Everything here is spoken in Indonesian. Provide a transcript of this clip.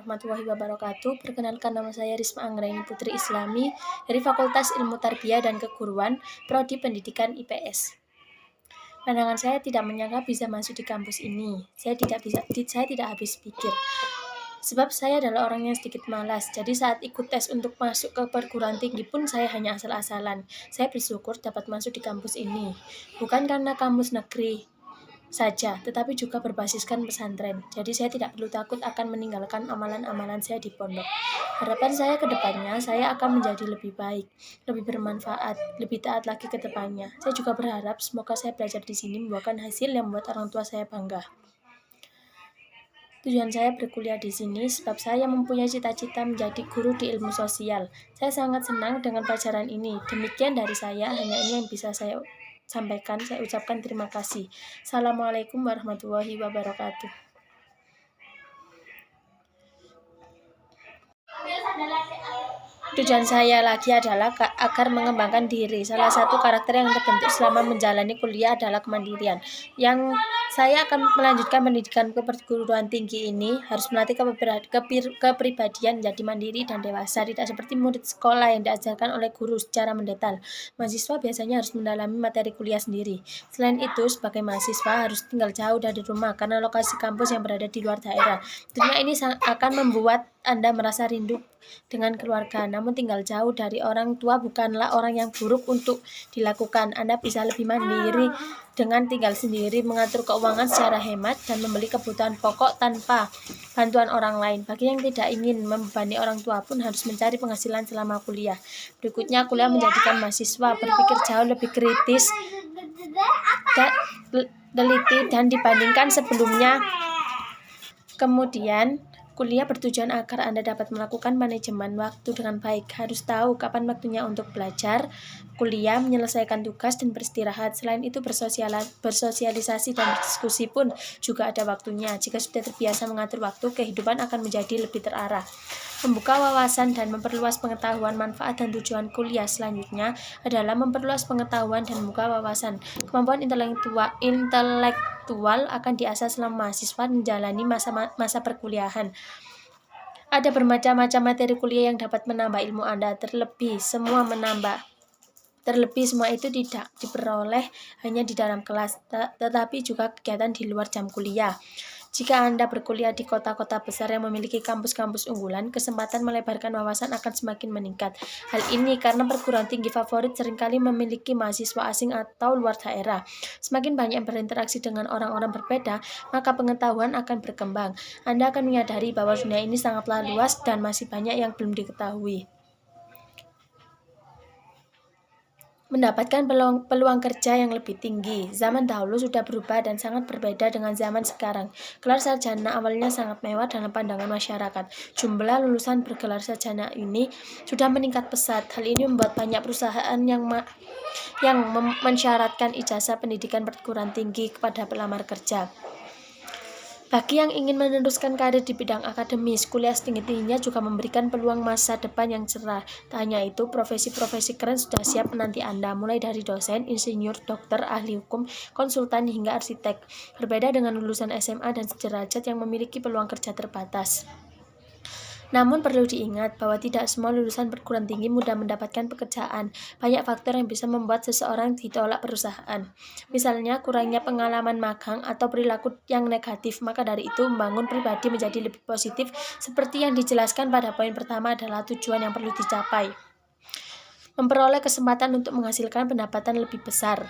Warahmatullahi wabarakatuh. Perkenalkan, nama saya Risma Anggraini Putri Islami dari Fakultas Ilmu Tarbiyah dan Keguruan, Prodi Pendidikan IPS. Pandangan saya tidak menyangka bisa masuk di kampus ini. Saya tidak habis pikir. Sebab saya adalah orang yang sedikit malas. Jadi saat ikut tes untuk masuk ke perguruan tinggi pun saya hanya asal-asalan. Saya bersyukur dapat masuk di kampus ini. Bukan karena kampus negeri saja, tetapi juga berbasiskan pesantren. Jadi saya tidak perlu takut akan meninggalkan amalan-amalan saya di pondok. Harapan saya ke depannya, saya akan menjadi lebih baik, lebih bermanfaat, lebih taat lagi ke depannya. Saya juga berharap semoga saya belajar di sini membuahkan hasil yang membuat orang tua saya bangga. Tujuan saya berkuliah di sini sebab saya mempunyai cita-cita menjadi guru di ilmu sosial. Saya sangat senang dengan pelajaran ini. Demikian dari saya, hanya ini yang bisa saya sampaikan. Saya ucapkan terima kasih. Assalamualaikum warahmatullahi wabarakatuh. Tujuan saya lagi adalah agar mengembangkan diri. Salah satu karakter yang terbentuk selama menjalani kuliah adalah kemandirian. Yang saya akan melanjutkan pendidikan ke perguruan tinggi ini harus melatih kepribadian menjadi mandiri dan dewasa, tidak seperti murid sekolah yang diajarkan oleh guru secara mendetal. Mahasiswa biasanya harus mendalami materi kuliah sendiri. Selain itu, sebagai mahasiswa harus tinggal jauh dari rumah karena lokasi kampus yang berada di luar daerah. Tentunya ini akan membuat Anda merasa rindu dengan keluarga, namun tinggal jauh dari orang tua bukanlah orang yang buruk untuk dilakukan. Anda bisa lebih mandiri dengan tinggal sendiri, mengatur keuangan secara hemat, dan membeli kebutuhan pokok tanpa bantuan orang lain. Bagi yang tidak ingin membebani orang tua pun harus mencari penghasilan selama kuliah. Berikutnya, kuliah menjadikan mahasiswa berpikir jauh lebih kritis, teliti, dan dibandingkan sebelumnya. Kemudian, kuliah bertujuan agar Anda dapat melakukan manajemen waktu dengan baik. Harus tahu kapan waktunya untuk belajar, kuliah, menyelesaikan tugas, dan beristirahat. Selain itu, bersosialisasi dan berdiskusi pun juga ada waktunya. Jika sudah terbiasa mengatur waktu, kehidupan akan menjadi lebih terarah. Membuka wawasan dan memperluas pengetahuan. Manfaat dan tujuan kuliah selanjutnya adalah memperluas pengetahuan dan membuka wawasan. Kemampuan intelektual akan diasah selama mahasiswa menjalani masa perkuliahan. Ada bermacam-macam materi kuliah yang dapat menambah ilmu Anda. Terlebih semua itu tidak diperoleh hanya di dalam kelas, tetapi juga kegiatan di luar jam kuliah. Jika Anda berkuliah di kota-kota besar yang memiliki kampus-kampus unggulan, kesempatan melebarkan wawasan akan semakin meningkat. Hal ini karena perguruan tinggi favorit seringkali memiliki mahasiswa asing atau luar daerah. Semakin banyak berinteraksi dengan orang-orang berbeda, maka pengetahuan akan berkembang. Anda akan menyadari bahwa dunia ini sangatlah luas dan masih banyak yang belum diketahui. Mendapatkan peluang kerja yang lebih tinggi. Zaman dahulu sudah berubah dan sangat berbeda dengan zaman sekarang. Gelar sarjana awalnya sangat mewah dalam pandangan masyarakat. Jumlah lulusan bergelar sarjana ini sudah meningkat pesat. Hal ini membuat banyak perusahaan yang mensyaratkan ijazah pendidikan perguruan tinggi kepada pelamar kerja. Bagi yang ingin meneruskan karir di bidang akademis, kuliah setinggi-tingginya juga memberikan peluang masa depan yang cerah. Tak hanya itu, profesi-profesi keren sudah siap menanti Anda, mulai dari dosen, insinyur, dokter, ahli hukum, konsultan, hingga arsitek. Berbeda dengan lulusan SMA dan sederajat yang memiliki peluang kerja terbatas. Namun perlu diingat bahwa tidak semua lulusan perguruan tinggi mudah mendapatkan pekerjaan. Banyak faktor yang bisa membuat seseorang ditolak perusahaan. Misalnya kurangnya pengalaman magang atau perilaku yang negatif. Maka dari itu membangun pribadi menjadi lebih positif seperti yang dijelaskan pada poin pertama adalah tujuan yang perlu dicapai. Memperoleh kesempatan untuk menghasilkan pendapatan lebih besar.